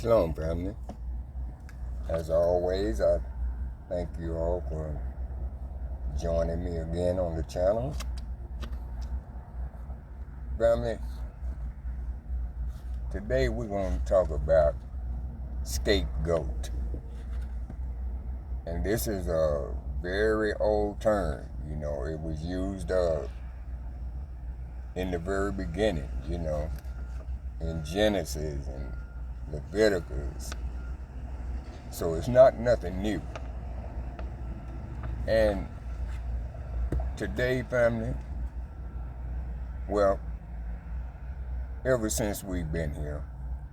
Shalom, family. As always, I thank you all for joining me again on the channel. Family, today we're going to talk about scapegoat. And this is a very old term. You know, it was used in the very beginning, you know, in Genesis and Leviticus. So it's not nothing new. And today, family, well, ever since we've been here,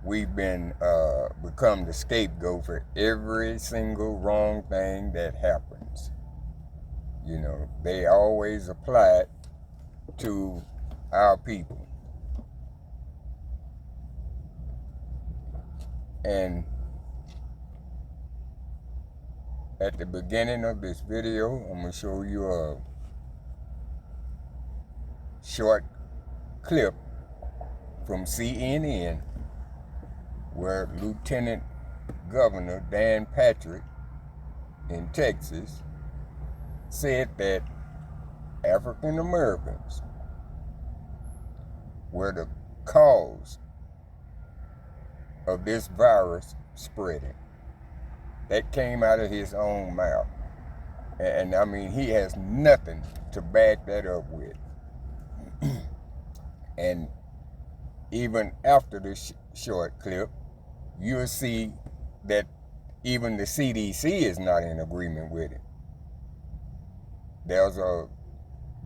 we've been become the scapegoat for every single wrong thing that happens. You know, they always apply it to our people. And at the beginning of this video, I'm going to show you a short clip from CNN where Lieutenant Governor Dan Patrick in Texas said that African Americans were the cause of this virus spreading. That came out of his own mouth. And I mean, he has nothing to back that up with. And even after this short clip, you'll see that even the CDC is not in agreement with it. There's a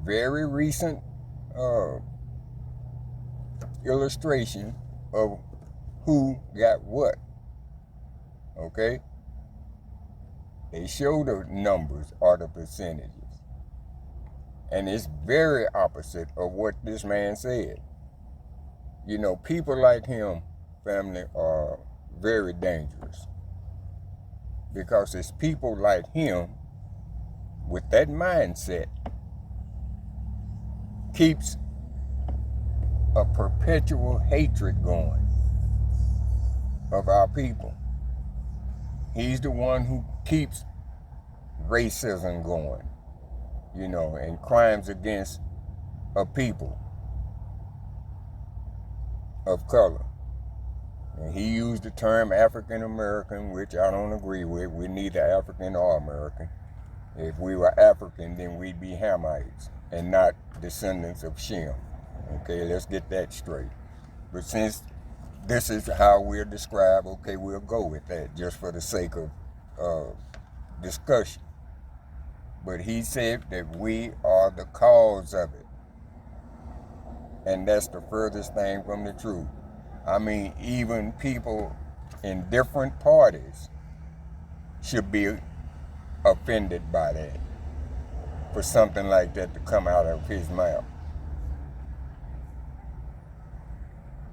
very recent illustration of who got what, okay? They show the numbers or the percentages. And it's very opposite of what this man said. You know, people like him, family, are very dangerous. Because it's people like him with that mindset keeps a perpetual hatred going of our people. He's the one who keeps racism going, you know, and crimes against a people of color. And he used the term African American, which I don't agree with. We're neither African or American. If we were African, then we'd be Hamites and not descendants of Shem. Okay, let's get that straight. But since this is how we're described, okay, we'll go with that just for the sake of discussion. But he said that we are the cause of it. And that's the furthest thing from the truth. I mean, even people in different parties should be offended by that, for something like that to come out of his mouth.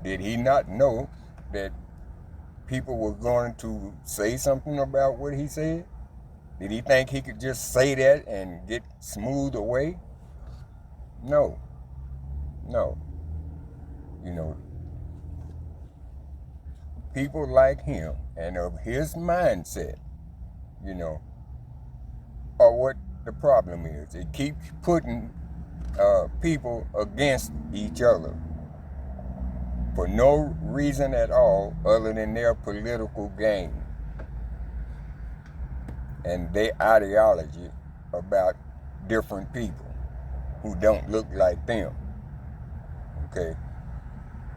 Did he not know that people were going to say something about what he said? Did he think he could just say that and get smoothed away? No. You know, people like him and of his mindset, you know, are what the problem is. It keeps putting people against each other for no reason at all other than their political gain and their ideology about different people who don't look like them. Okay?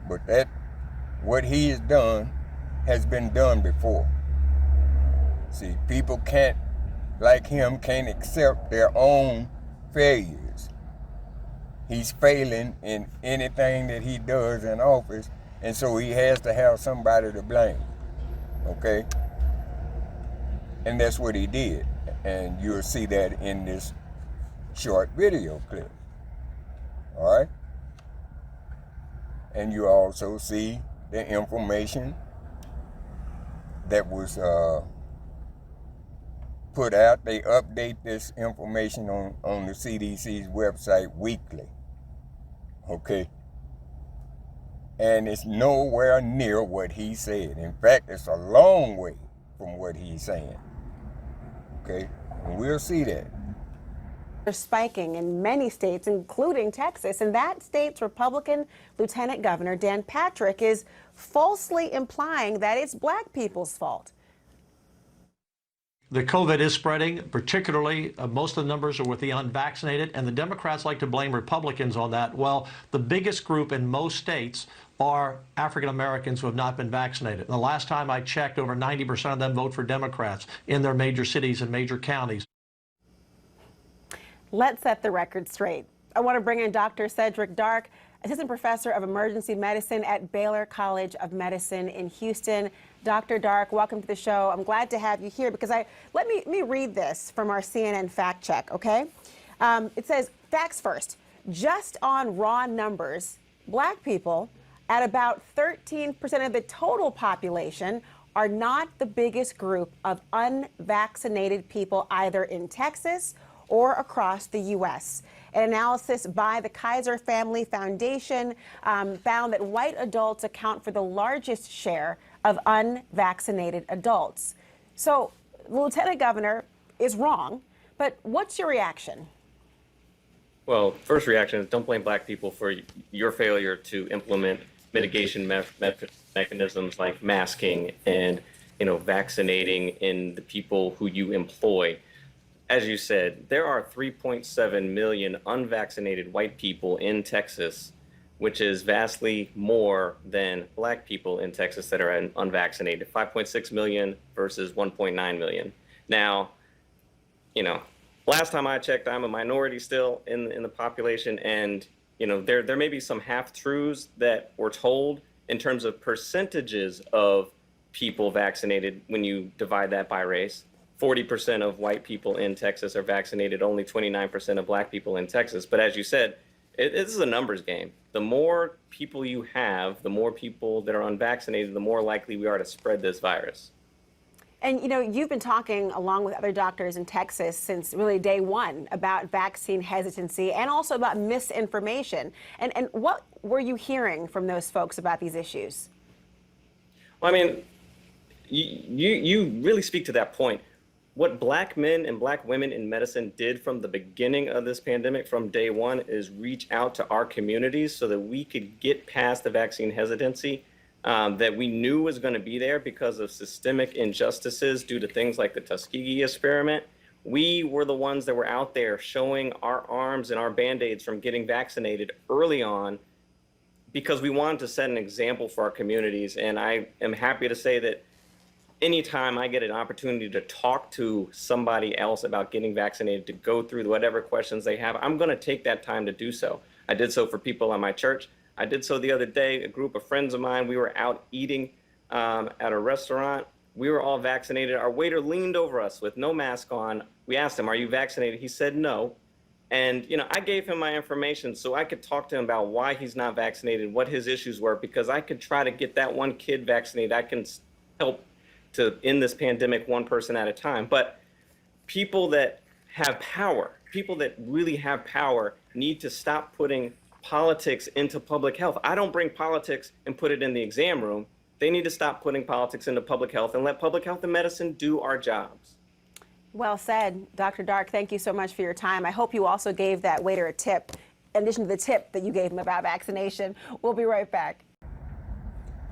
But that, what he has done, has been done before. See, people like him, can't accept their own failures. He's failing in anything that he does in office, and so he has to have somebody to blame. Okay? And that's what he did. And you'll see that in this short video clip. All right? And you also see the information that was put out. They update this information on the CDC's website weekly. Okay? And it's nowhere near what he said. In fact, it's a long way from what he's saying. Okay? And we'll see that. They're spiking in many states, including Texas, and that state's Republican Lieutenant Governor Dan Patrick is falsely implying that it's black people's fault. The COVID is spreading, particularly most of the numbers are with the unvaccinated, and the Democrats like to blame Republicans on that. Well, the biggest group in most states are African Americans who have not been vaccinated. And the last time I checked, over 90% of them vote for Democrats in their major cities and major counties. Let's set the record straight. I want to bring in Dr. Cedric Dark, Assistant Professor of Emergency Medicine at Baylor College of Medicine in Houston. Dr. Dark, welcome to the show. I'm glad to have you here because let me read this from our CNN fact check, okay? It says, facts first. Just on raw numbers, black people at about 13% of the total population are not the biggest group of unvaccinated people either in Texas or across the U.S. An analysis by the Kaiser Family Foundation found that white adults account for the largest share of unvaccinated adults. So the Lieutenant Governor is wrong, but what's your reaction? Well, first reaction is don't blame black people for your failure to implement mitigation mechanisms like masking and, vaccinating in the people who you employ. As you said, there are 3.7 million unvaccinated white people in Texas, which is vastly more than black people in Texas that are unvaccinated. 5.6 million versus 1.9 million. Now, last time I checked, I'm a minority still in the population, and there may be some half-truths that were told in terms of percentages of people vaccinated when you divide that by race. 40% of white people in Texas are vaccinated, only 29% of black people in Texas. But as you said, this is a numbers game. The more people you have, the more people that are unvaccinated, the more likely we are to spread this virus. And, you've been talking along with other doctors in Texas since really day one about vaccine hesitancy and also about misinformation. And what were you hearing from those folks about these issues? Well, you really speak to that point. What black men and black women in medicine did from the beginning of this pandemic, from day one, is reach out to our communities so that we could get past the vaccine hesitancy that we knew was going to be there because of systemic injustices due to things like the Tuskegee experiment. We were the ones that were out there showing our arms and our Band-Aids from getting vaccinated early on because we wanted to set an example for our communities. And I am happy to say that anytime I get an opportunity to talk to somebody else about getting vaccinated, to go through whatever questions they have, I'm going to take that time to do so. I did so for people at my church. I did so the other day. A group of friends of mine, we were out eating at a restaurant. We were all vaccinated. Our waiter leaned over us with no mask on. We asked him, "Are you vaccinated?" He said no. And, I gave him my information so I could talk to him about why he's not vaccinated, what his issues were, because I could try to get that one kid vaccinated. I can help to end this pandemic one person at a time. But people that have power, people that really have power, need to stop putting politics into public health. I don't bring politics and put it in the exam room. They need to stop putting politics into public health and let public health and medicine do our jobs. Well said. Dr. Dark, thank you so much for your time. I hope you also gave that waiter a tip, in addition to the tip that you gave him about vaccination. We'll be right back.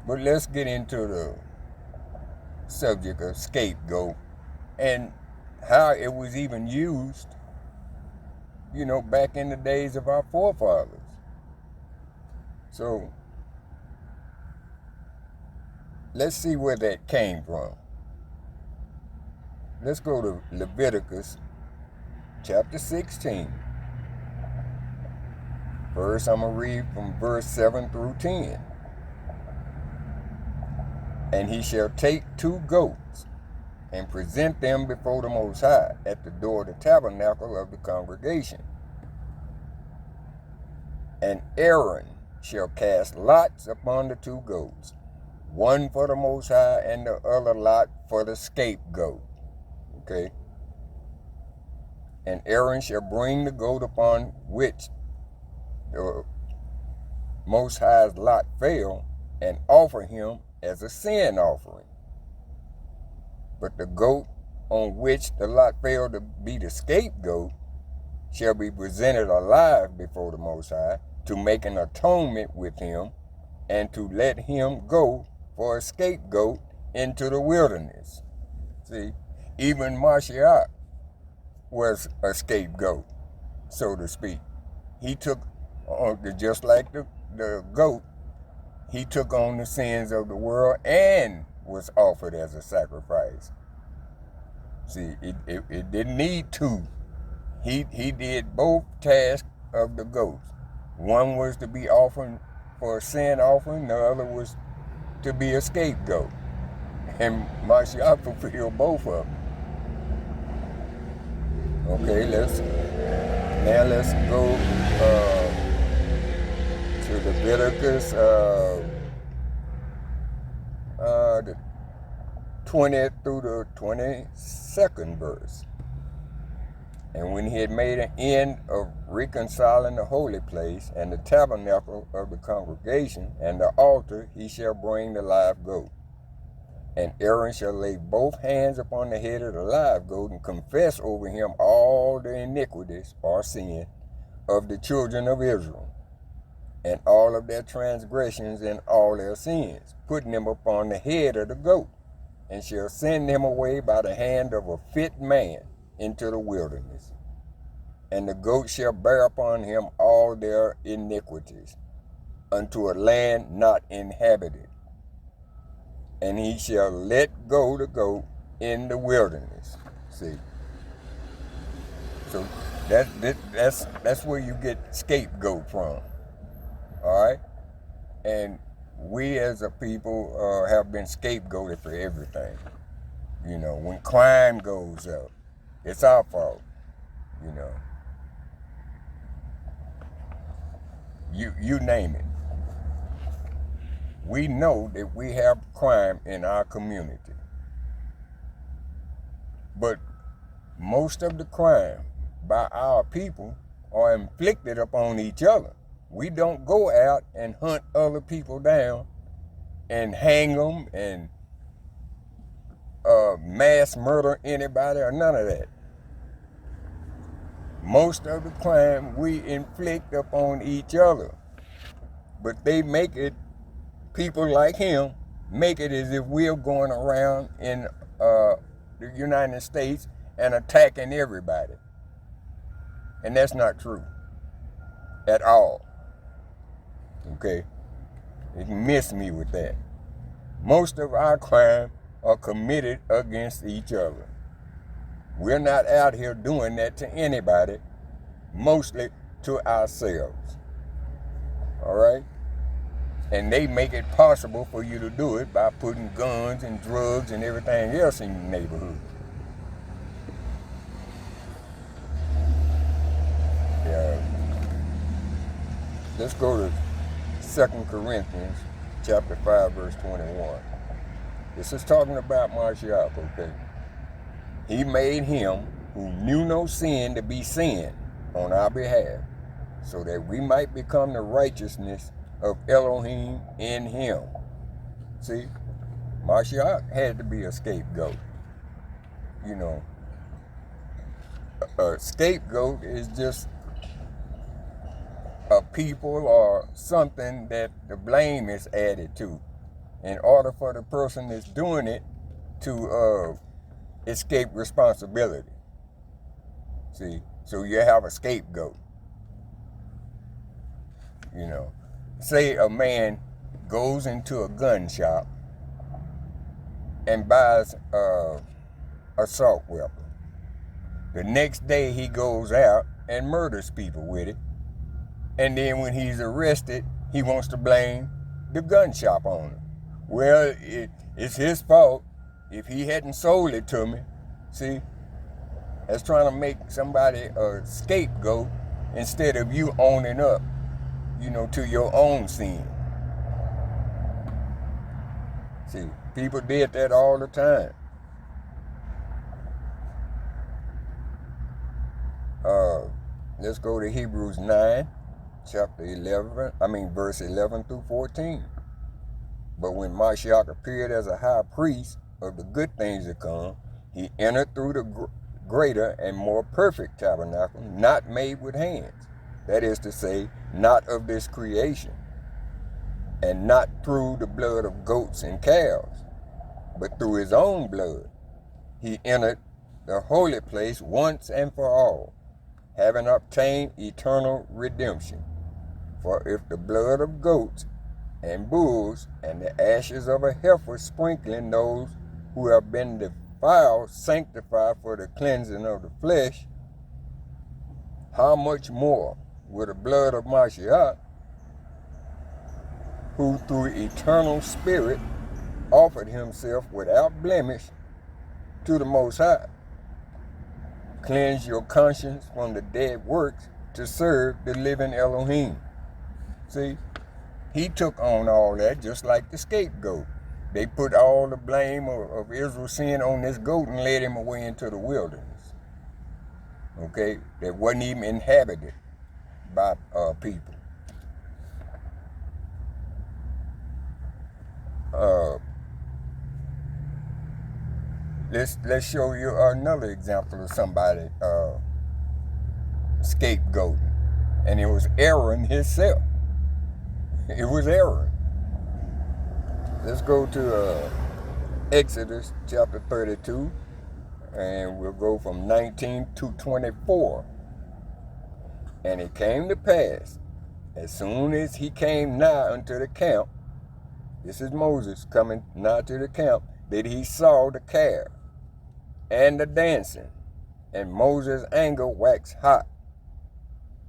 But let's get into the subject of scapegoat and how it was even used, back in the days of our forefathers. So let's see where that came from. Let's go to Leviticus chapter 16. First, I'm going to read from verse 7 through 10. And he shall take 2 goats and present them before the Most High at the door of the tabernacle of the congregation. And Aaron shall cast lots upon the 2 goats, one for the Most High and the other lot for the scapegoat. Okay? And Aaron shall bring the goat upon which Most High's lot fell and offered him as a sin offering. But the goat on which the lot fell to be the scapegoat shall be presented alive before the Most High to make an atonement with him and to let him go for a scapegoat into the wilderness. See, even Mashiach was a scapegoat, so to speak. He took on, just like the goat, he took on the sins of the world and was offered as a sacrifice. See, it didn't need two. He did both tasks of the goats. One was to be offered for a sin offering, the other was to be a scapegoat. And Mashiach fulfilled both of them. Okay, let's go to Leviticus, the 20th through the 22nd verse. And when he had made an end of reconciling the holy place and the tabernacle of the congregation and the altar, he shall bring the live goat. And Aaron shall lay both hands upon the head of the live goat and confess over him all the iniquities or sin of the children of Israel, and all of their transgressions and all their sins, putting them upon the head of the goat, and shall send them away by the hand of a fit man into the wilderness. And the goat shall bear upon him all their iniquities unto a land not inhabited. And he shall let go the goat in the wilderness. See, so that's where you get scapegoat from. All right, and we as a people have been scapegoated for everything. You know, when crime goes up, it's our fault. You know, you name it. We know that we have crime in our community. But most of the crime by our people are inflicted upon each other. We don't go out and hunt other people down and hang them and mass murder anybody or none of that. Most of the crime we inflict upon each other. But they make it, people like him, make it as if we're going around in the United States and attacking everybody. And that's not true at all. Okay? It missed me with that. Most of our crime are committed against each other. We're not out here doing that to anybody, mostly to ourselves. All right? And they make it possible for you to do it by putting guns and drugs and everything else in your neighborhood. Yeah. Let's go to 2 Corinthians chapter 5, verse 21. This is talking about Mashiach, okay? He made him who knew no sin to be sin on our behalf, so that we might become the righteousness of Elohim in him. See, Mashiach had to be a scapegoat. You know, a scapegoat is just a people or something that the blame is added to in order for the person that's doing it to escape responsibility. See, so you have a scapegoat. You know, say a man goes into a gun shop and buys a assault weapon. The next day he goes out and murders people with it. And then when he's arrested, he wants to blame the gun shop owner. Well, it's his fault if he hadn't sold it to me. See, that's trying to make somebody a scapegoat instead of you owning up, you know, to your own sin. See, people did that all the time. Let's go to Hebrews 9, verse 11 through 14. But when Mashiach appeared as a high priest of the good things to come, he entered through the greater and more perfect tabernacle, not made with hands. That is to say, not of this creation, and not through the blood of goats and calves, but through his own blood. He entered the holy place once and for all, having obtained eternal redemption. For if the blood of goats and bulls and the ashes of a heifer sprinkling those who have been defiled sanctify for the cleansing of the flesh, how much more will the blood of Mashiach, who through eternal spirit offered himself without blemish to the Most High, cleanse your conscience from the dead works to serve the living Elohim. See, he took on all that just like the scapegoat. They put all the blame of Israel's sin on this goat and led him away into the wilderness. Okay, that wasn't even inhabited by people. Let's show you another example of somebody scapegoating, and it was Aaron himself. It was Aaron. Let's go to Exodus chapter 32, and we'll go from 19 to 24. And it came to pass, as soon as he came nigh unto the camp, this is Moses coming nigh to the camp, that he saw the calf and the dancing, and Moses' anger waxed hot.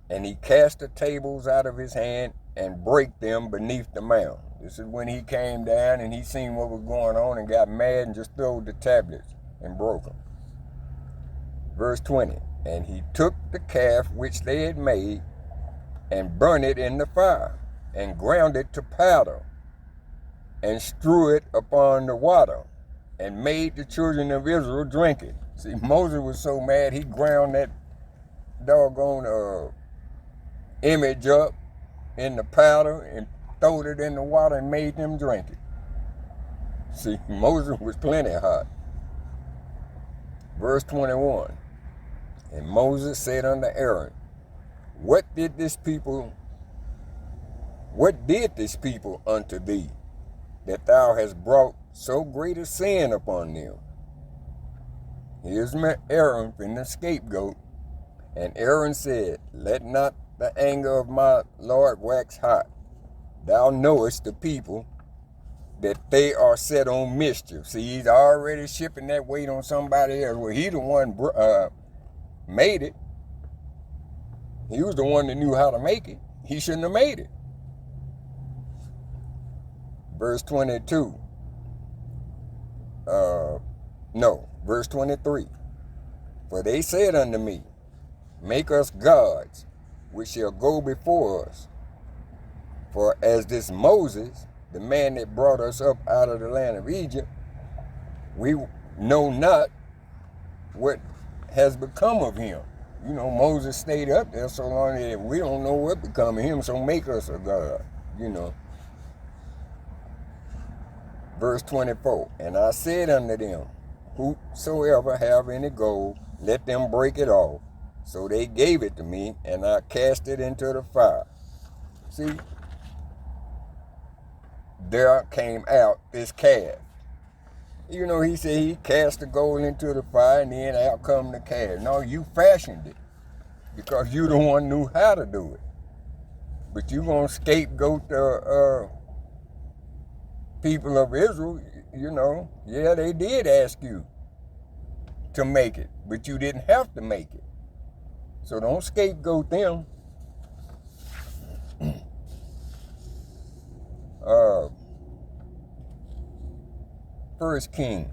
And he cast the tables out of his hand and brake them beneath the mount. This is when he came down and he seen what was going on and got mad and just threw the tablets and broke them. Verse 20, and he took the calf which they had made and burned it in the fire and ground it to powder and strew it upon the water and made the children of Israel drink it. See, Moses was so mad he ground that doggone image up in the powder and throwed it in the water and made them drink it. See, Moses was plenty hot. Verse 21, and Moses said unto Aaron, what did this people unto thee, that thou hast brought so great a sin upon them? Here's Aaron from the scapegoat. And Aaron said, let not the anger of my Lord wax hot. Thou knowest the people, that they are set on mischief. See, he's already shipping that weight on somebody else. Well, he the one made it. He was the one that knew how to make it. He shouldn't have made it. Verse 22. Verse 23. For they said unto me, make us gods, which shall go before us. For as this Moses, the man that brought us up out of the land of Egypt, we know not what has become of him. You know, Moses stayed up there so long that we don't know what become of him, so make us a god, you know. Verse 24, and I said unto them, whosoever have any gold, let them break it off. So they gave it to me, and I cast it into the fire. See, there came out this calf. You know, he said he cast the gold into the fire, and then out come the calf. No, you fashioned it, because you the one knew how to do it. But you gonna scapegoat the people of Israel, you know. Yeah, they did ask you to make it, but you didn't have to make it. So don't scapegoat them. First Kings,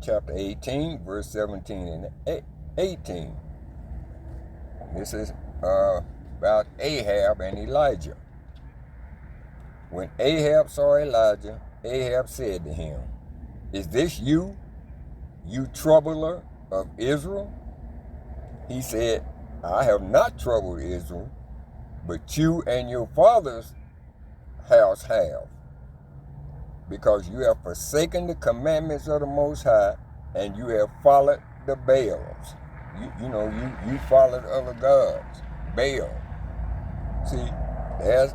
chapter 18, verse 17 and 18. This is about Ahab and Elijah. When Ahab saw Elijah, Ahab said to him, is this you, you troubler of Israel? He said, I have not troubled Israel, but you and your father's house have, because you have forsaken the commandments of the Most High, and you have followed the Baals. You followed other gods, Baal. See, there's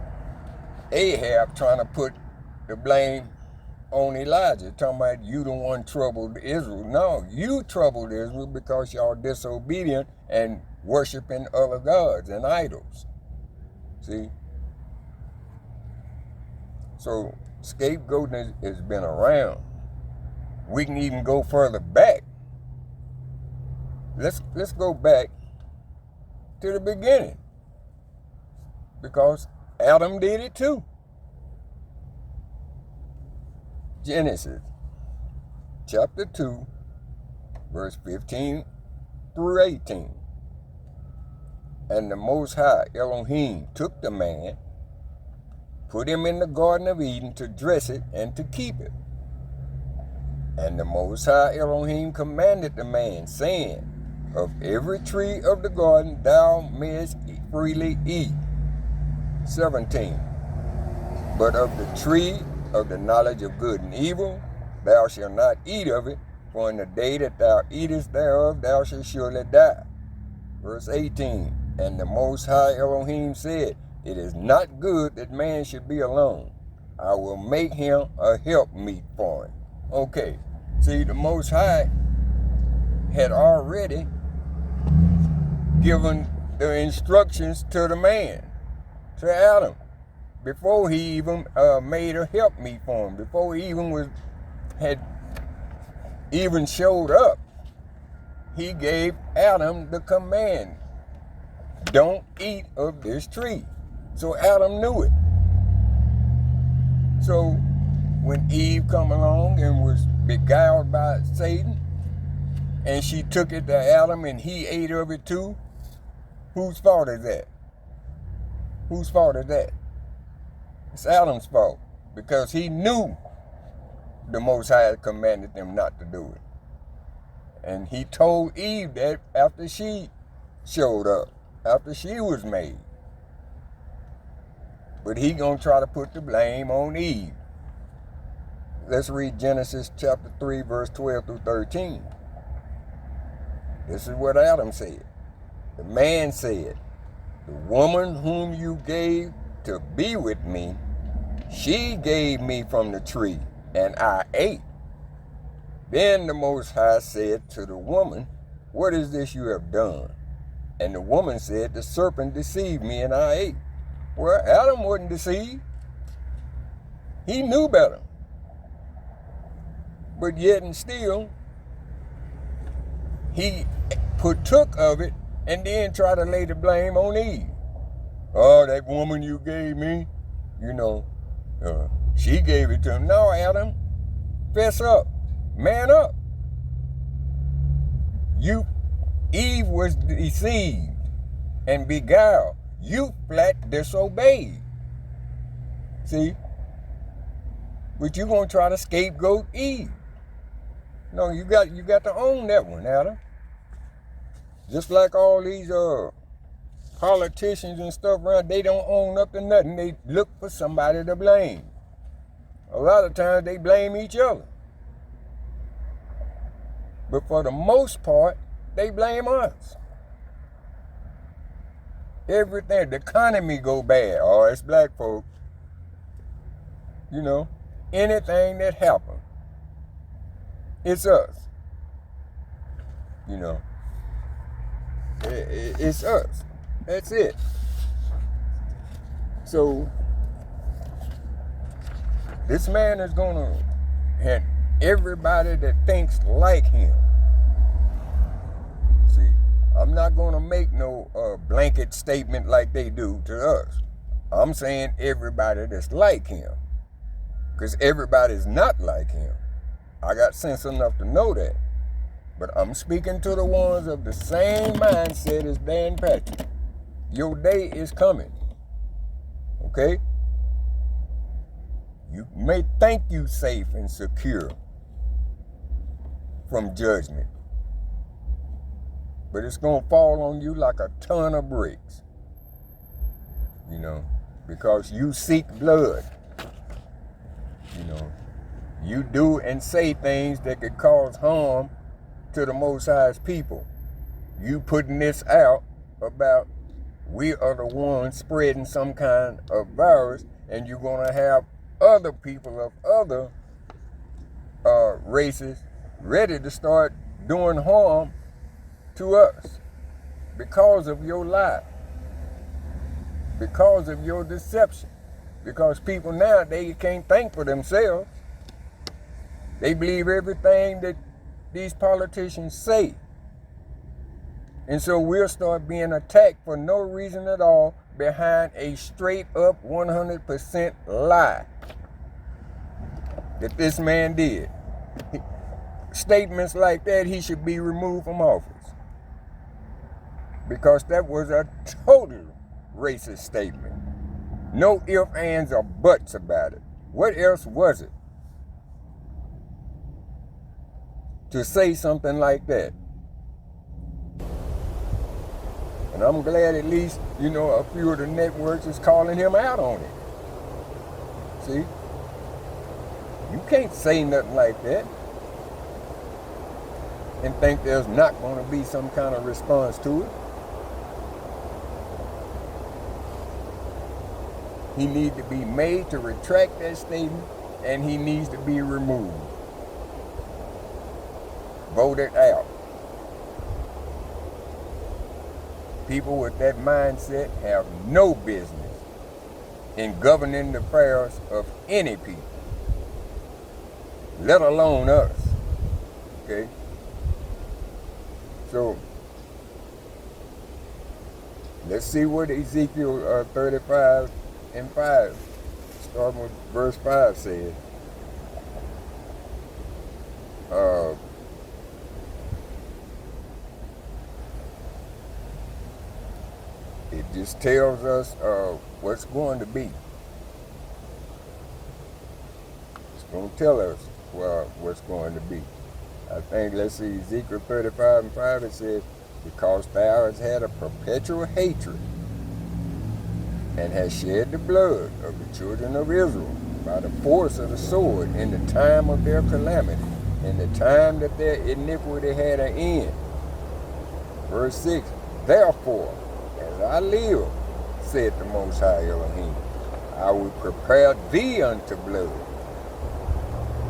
Ahab trying to put the blame on Elijah, talking about you the one troubled Israel. No, you troubled Israel because y'all disobedient and worshiping other gods and idols. See? So scapegoating has been around. We can even go further back. Let's go back to the beginning, because Adam did it too. Genesis chapter 2, verse 15 through 18. And the Most High Elohim took the man, put him in the Garden of Eden to dress it and to keep it. And the Most High Elohim commanded the man, saying, of every tree of the garden thou mayest freely eat. 17. But of the tree of the knowledge of good and evil thou shalt not eat of it, for in the day that thou eatest thereof thou shalt surely die. Verse 18. And the Most High Elohim said, it is not good that man should be alone. I will make him a helpmeet for him. Okay, see, the Most High had already given the instructions to the man, to Adam, before he even made a helpmeet for him, before he had even showed up. He gave Adam the command, don't eat of this tree. So Adam knew it. So when Eve come along and was beguiled by Satan, and she took it to Adam and he ate of it too, whose fault is that? Whose fault is that? It's Adam's fault, because he knew the Most High had commanded them not to do it. And he told Eve that after she showed up, after she was made. But he gonna try to put the blame on Eve. Let's read Genesis chapter 3, verse 12 through 13. This is what Adam said. The man said, the woman whom you gave to be with me, she gave me from the tree, and I ate. Then the Most High said to the woman, what is this you have done? And the woman said, the serpent deceived me, and I ate. Well, Adam wasn't deceived. He knew better. But yet and still, he partook of it and then tried to lay the blame on Eve. Oh, that woman you gave me, she gave it to him. No, Adam, fess up, man up. Eve was deceived and beguiled. You flat disobeyed. See? But you're gonna try to scapegoat Eve. No, you got to own that one, Adam. Just like all these politicians and stuff around, they don't own up to nothing. They look for somebody to blame. A lot of times they blame each other. But for the most part, they blame us. Everything, the economy go bad. Oh, it's black folk. Anything that happens, it's us. It's us. That's it. So this man is gonna have everybody that thinks like him. See, I'm not gonna make no blanket statement like they do to us. I'm saying everybody that's like him, because everybody's not like him. I got sense enough to know that. But I'm speaking to the ones of the same mindset as Dan Patrick. Your day is coming. Okay? You may think you safe and secure from judgment. but it's going to fall on you like a ton of bricks, you know, because you seek blood, you know. You do and say things that could cause harm to the Most High's people. You putting this out about we are the ones spreading some kind of virus, and you're going to have other people of other races ready to start doing harm to us because of your lie, because of your deception. Because people nowadays can't think for themselves. They believe everything that these politicians say. And so we'll start being attacked for no reason at all behind a straight up 100% lie that this man did. Statements like that, he should be removed from office. Because that was a total racist statement. No ifs, ands, or buts about it. What else was it to say something like that? And I'm glad at least, you know, a few of the networks is calling him out on it. See? You can't say nothing like that and think there's not going to be some kind of response to it. He needs to be made to retract that statement, and he needs to be removed. Voted out. People with that mindset have no business in governing the affairs of any people, let alone us. Okay? So, let's see what Ezekiel 35 and 5, starting with verse 5, said. It just tells us what's going to be. It's going to tell us what's going to be. I think, let's see, Ezekiel 35 and 5, it says, because thou hast had a perpetual hatred and hast shed the blood of the children of Israel by the force of the sword in the time of their calamity, in the time that their iniquity had an end. Verse 6, therefore, as I live, said the Most High Elohim, I will prepare thee unto blood,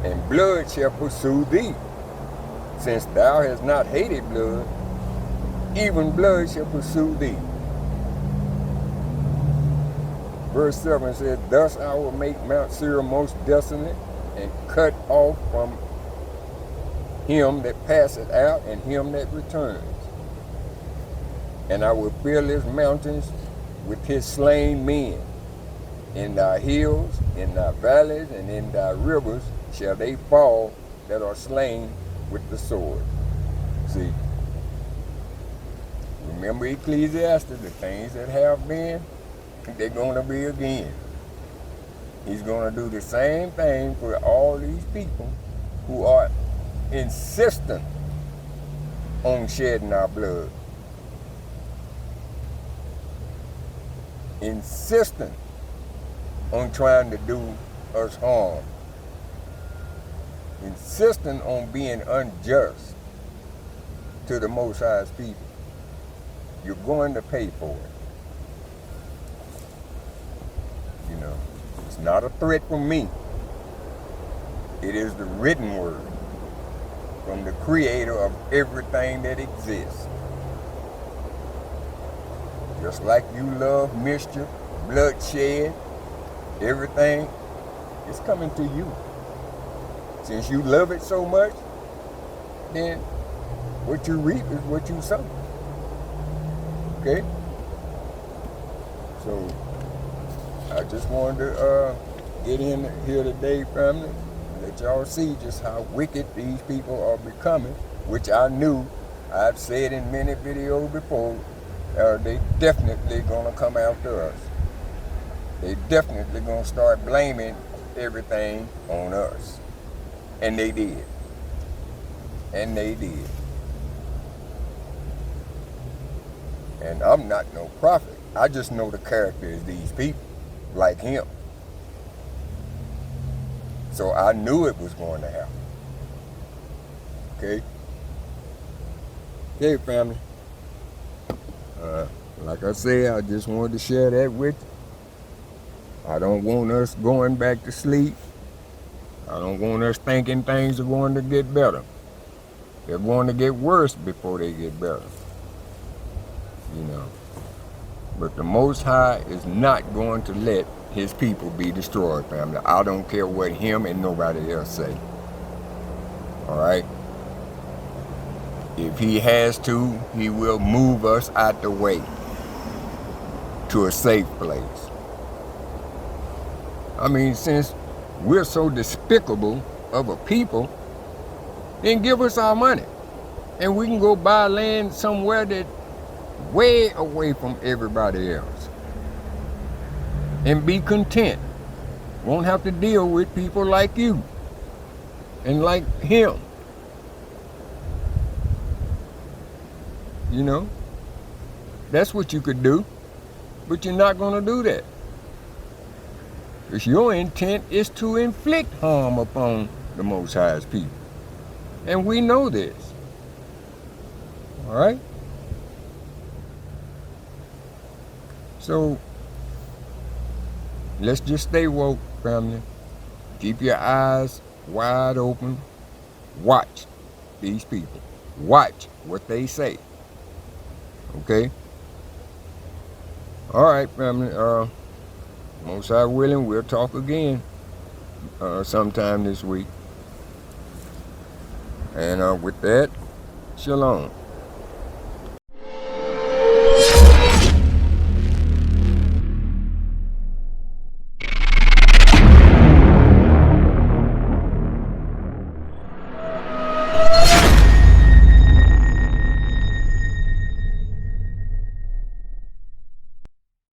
and blood shall pursue thee. Since thou hast not hated blood, even blood shall pursue thee. Verse 7 says, thus I will make Mount Seir most desolate, and cut off from him that passeth out and him that returns. And I will fill his mountains with his slain men. In thy hills, in thy valleys, and in thy rivers shall they fall that are slain with the sword. See, remember Ecclesiastes, the things that have been, they're going to be again. He's going to do the same thing for all these people who are insistent on shedding our blood. Insistent on trying to do us harm. Insistent on being unjust to the Most High's people. You're going to pay for it. You know, it's not a threat from me. It is the written word from the creator of everything that exists. Just like you love mischief, bloodshed, everything, it's coming to you. Since you love it so much, then what you reap is what you sow. Okay? So, I just wanted to get in here today, family, and let y'all see just how wicked these people are becoming, which I knew. I've said in many videos before, they definitely gonna come after us. They definitely gonna start blaming everything on us. And they did. And they did. And I'm not no prophet. I just know the character of these people, like him. So I knew it was going to happen. Okay? Okay, family. Like I said, I just wanted to share that with you. I don't want us going back to sleep. I don't want us thinking things are going to get better. They're going to get worse before they get better. You know. But the Most High is not going to let his people be destroyed, family. I don't care what him and nobody else say. All right? If he has to, he will move us out the way to a safe place. I mean, since we're so despicable of a people, then give us our money. And we can go buy land somewhere that way away from everybody else. And be content. Won't have to deal with people like you and like him. You know? That's what you could do. But you're not going to do that. Because your intent is to inflict harm upon the Most High's people. And we know this. All right? So, let's just stay woke, family. Keep your eyes wide open. Watch these people. Watch what they say. Okay? All right, family. Most High willing, we'll talk again sometime this week. And with that, shalom.